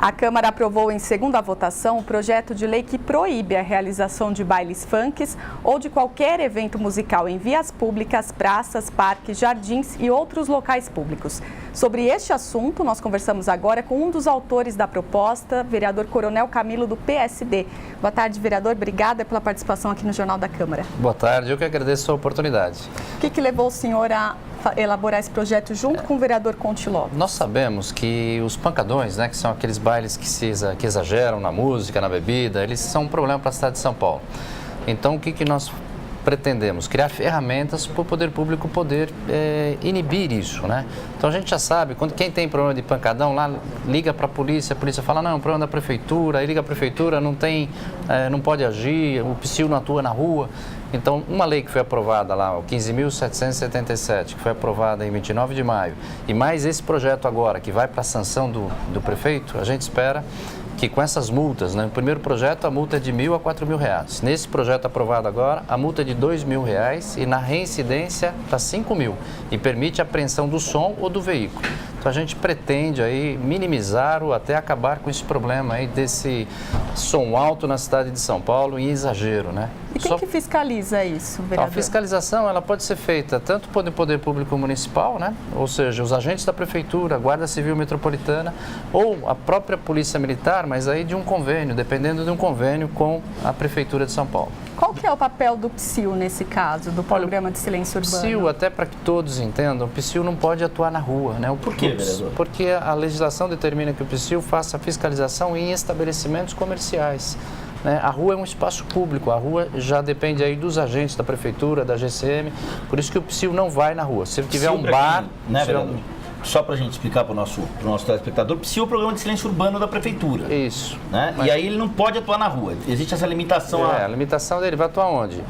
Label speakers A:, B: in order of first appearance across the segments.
A: A Câmara aprovou em segunda votação o projeto de lei que proíbe a realização de bailes funks ou de qualquer evento musical em vias públicas, praças, parques, jardins e outros locais públicos. Sobre este assunto, nós conversamos agora com um dos autores da proposta, vereador Coronel Camilo, do PSD. Boa tarde, vereador. Obrigada pela participação aqui no Jornal da Câmara.
B: Boa tarde, eu que agradeço a oportunidade.
A: O que levou o senhor a elaborar esse projeto junto com o vereador Conte Lopes?
B: Nós sabemos que os pancadões, que são aqueles bailes que exageram na música, na bebida, eles são um problema para a cidade de São Paulo. Então, o que nós pretendemos? Criar ferramentas para o poder público poder inibir isso, né? Então, a gente já sabe, quem tem problema de pancadão lá, liga para a polícia fala, não, é um problema da prefeitura, aí liga a prefeitura, não pode agir, o PSIL não atua na rua. Então, uma lei que foi aprovada lá, o 15.777, que foi aprovada em 29 de maio, e mais esse projeto agora, que vai para a sanção do prefeito, a gente espera que com essas multas, no primeiro projeto a multa é de R$ 1.000 a R$ 4.000. Nesse projeto aprovado agora, a multa é de R$ 2.000 e na reincidência está R$ 5.000 e permite a apreensão do som ou do veículo. Então a gente pretende aí minimizar ou até acabar com esse problema aí desse som alto na cidade de São Paulo em exagero, né?
A: E quem que fiscaliza isso, vereador?
B: A fiscalização ela pode ser feita tanto pelo Poder Público Municipal, né? Ou seja, os agentes da Prefeitura, a Guarda Civil Metropolitana ou a própria Polícia Militar, mas aí de um convênio, dependendo de um convênio com a Prefeitura de São Paulo.
A: Qual que é o papel do PSIL nesse caso, do Programa de Silêncio Urbano?
B: O PSIL, até para que todos entendam, o PSIL não pode atuar na rua, né?
C: Por quê, vereador?
B: Porque a legislação determina que o PSIL faça fiscalização em estabelecimentos comerciais. A rua é um espaço público, a rua já depende aí dos agentes da Prefeitura, da GCM, por isso que o PSIL não vai na rua. Se ele tiver um bar...
C: Só para a gente explicar para o nosso telespectador, o PSIL é o Programa de Silêncio Urbano da Prefeitura.
B: Isso.
C: Né? E aí ele não pode atuar na rua, existe essa limitação.
B: A limitação dele vai atuar onde?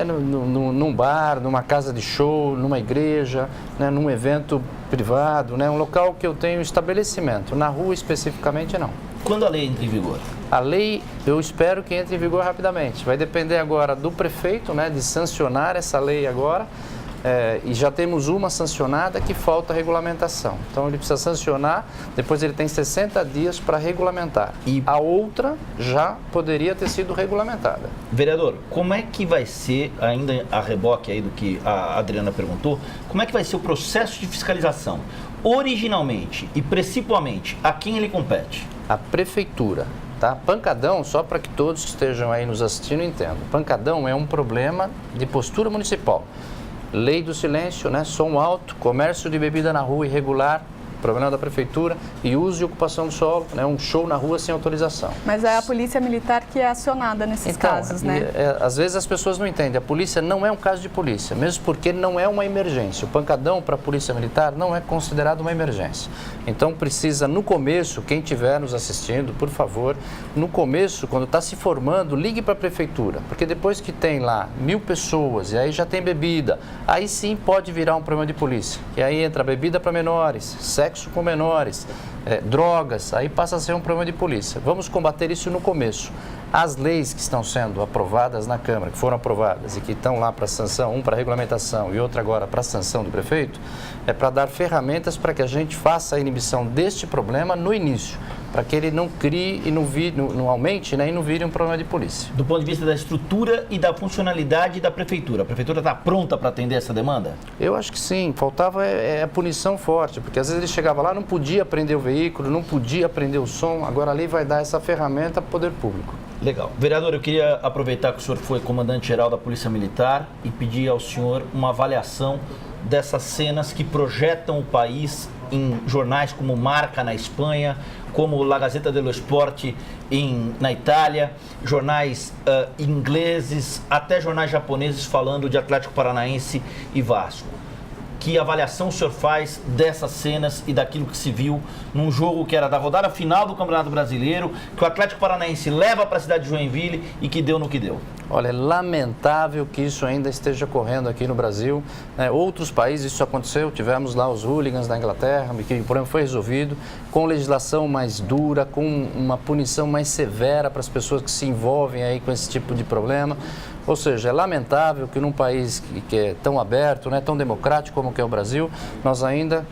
B: Num bar, numa casa de show, numa igreja, num evento privado, um local que eu tenho estabelecimento. Na rua especificamente não.
C: Quando a lei entra em vigor?
B: A lei, eu espero que entre em vigor rapidamente. Vai depender agora do prefeito, de sancionar essa lei agora. E já temos uma sancionada que falta regulamentação. Então ele precisa sancionar, depois ele tem 60 dias para regulamentar. E a outra já poderia ter sido regulamentada.
C: Vereador, como é que vai ser, ainda a reboque aí do que a Adriana perguntou, como é que vai ser o processo de fiscalização? Originalmente e principalmente, a quem ele compete?
B: A Prefeitura. Tá? Pancadão, só para que todos que estejam aí nos assistindo entendam, pancadão é um problema de postura municipal. Lei do silêncio, som alto, comércio de bebida na rua irregular, problema da Prefeitura, e uso e ocupação do solo, um show na rua sem autorização.
A: Mas é a Polícia Militar que é acionada nesses casos, né?
B: Às vezes as pessoas não entendem, a polícia não é um caso de polícia, mesmo porque não é uma emergência. O pancadão para a Polícia Militar não é considerado uma emergência. Então precisa, no começo, quem estiver nos assistindo, por favor, no começo, quando está se formando, ligue para a Prefeitura, porque depois que tem lá 1.000 pessoas e aí já tem bebida, aí sim pode virar um problema de polícia. E aí entra bebida para menores, sexo com menores, drogas, aí passa a ser um problema de polícia. Vamos combater isso no começo. As leis que estão sendo aprovadas na Câmara, que foram aprovadas e que estão lá para sanção, um para regulamentação e outro agora para sanção do prefeito, é para dar ferramentas para que a gente faça a inibição deste problema no início, para que ele não crie e não aumente, e não vire um problema de polícia.
C: Do ponto de vista da estrutura e da funcionalidade da Prefeitura, a Prefeitura está pronta para atender essa demanda?
B: Eu acho que sim, faltava a punição forte, porque às vezes ele chegava lá, não podia prender o veículo, não podia prender o som, agora a lei vai dar essa ferramenta para o poder público.
C: Legal. Vereador, eu queria aproveitar que o senhor foi comandante-geral da Polícia Militar e pedir ao senhor uma avaliação dessas cenas que projetam o país em jornais como Marca na Espanha, como La Gazzetta dello Sport na Itália, jornais ingleses, até jornais japoneses falando de Atlético Paranaense e Vasco. Que avaliação o senhor faz dessas cenas e daquilo que se viu num jogo que era da rodada final do Campeonato Brasileiro, que o Atlético Paranaense leva para a cidade de Joinville e que deu no que deu?
B: Olha, é lamentável que isso ainda esteja ocorrendo aqui no Brasil. Outros países isso aconteceu, tivemos lá os hooligans da Inglaterra, que o problema foi resolvido com legislação mais dura, com uma punição mais severa para as pessoas que se envolvem aí com esse tipo de problema. Ou seja, é lamentável que num país que é tão aberto, tão democrático como que é o Brasil, nós ainda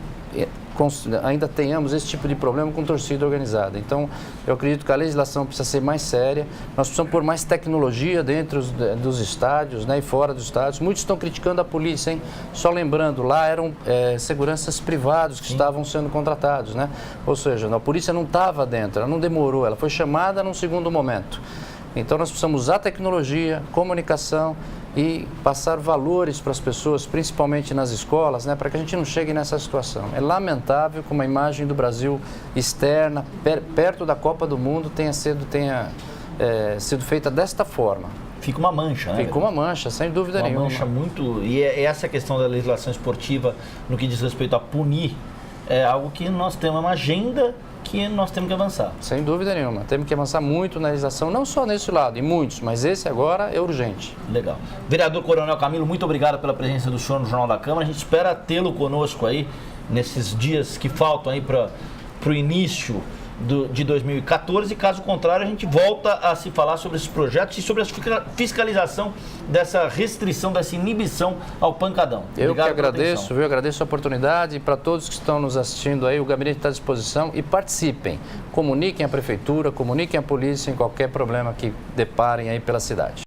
B: ainda tenhamos esse tipo de problema com torcida organizada. Então, eu acredito que a legislação precisa ser mais séria, nós precisamos pôr mais tecnologia dentro dos estádios, né, e fora dos estádios. Muitos estão criticando a polícia, hein? Só lembrando, lá eram seguranças privados que estavam sendo contratados, né? Ou seja, a polícia não estava dentro, ela não demorou, ela foi chamada num segundo momento. Então, nós precisamos usar tecnologia, comunicação e passar valores para as pessoas, principalmente nas escolas, né, para que a gente não chegue nessa situação. É lamentável que uma imagem do Brasil externa, perto da Copa do Mundo, tenha sido feita desta forma.
C: Fica uma mancha, né?
B: Ficou uma mancha, sem dúvida nenhuma.
C: Uma mancha muito... E essa questão da legislação esportiva, no que diz respeito a punir, é algo que nós temos uma agenda que nós temos que avançar.
B: Sem dúvida nenhuma. Temos que avançar muito na legislação, não só nesse lado, em muitos, mas esse agora é urgente.
C: Legal. Vereador Coronel Camilo, muito obrigado pela presença do senhor no Jornal da Câmara. A gente espera tê-lo conosco aí nesses dias que faltam aí para o início de 2014, e caso contrário a gente volta a se falar sobre esses projetos e sobre a fiscalização dessa restrição, dessa inibição ao pancadão.
B: Eu que agradeço, eu agradeço a oportunidade, e para todos que estão nos assistindo aí, o gabinete está à disposição, e participem, comuniquem a prefeitura, comuniquem a polícia em qualquer problema que deparem aí pela cidade.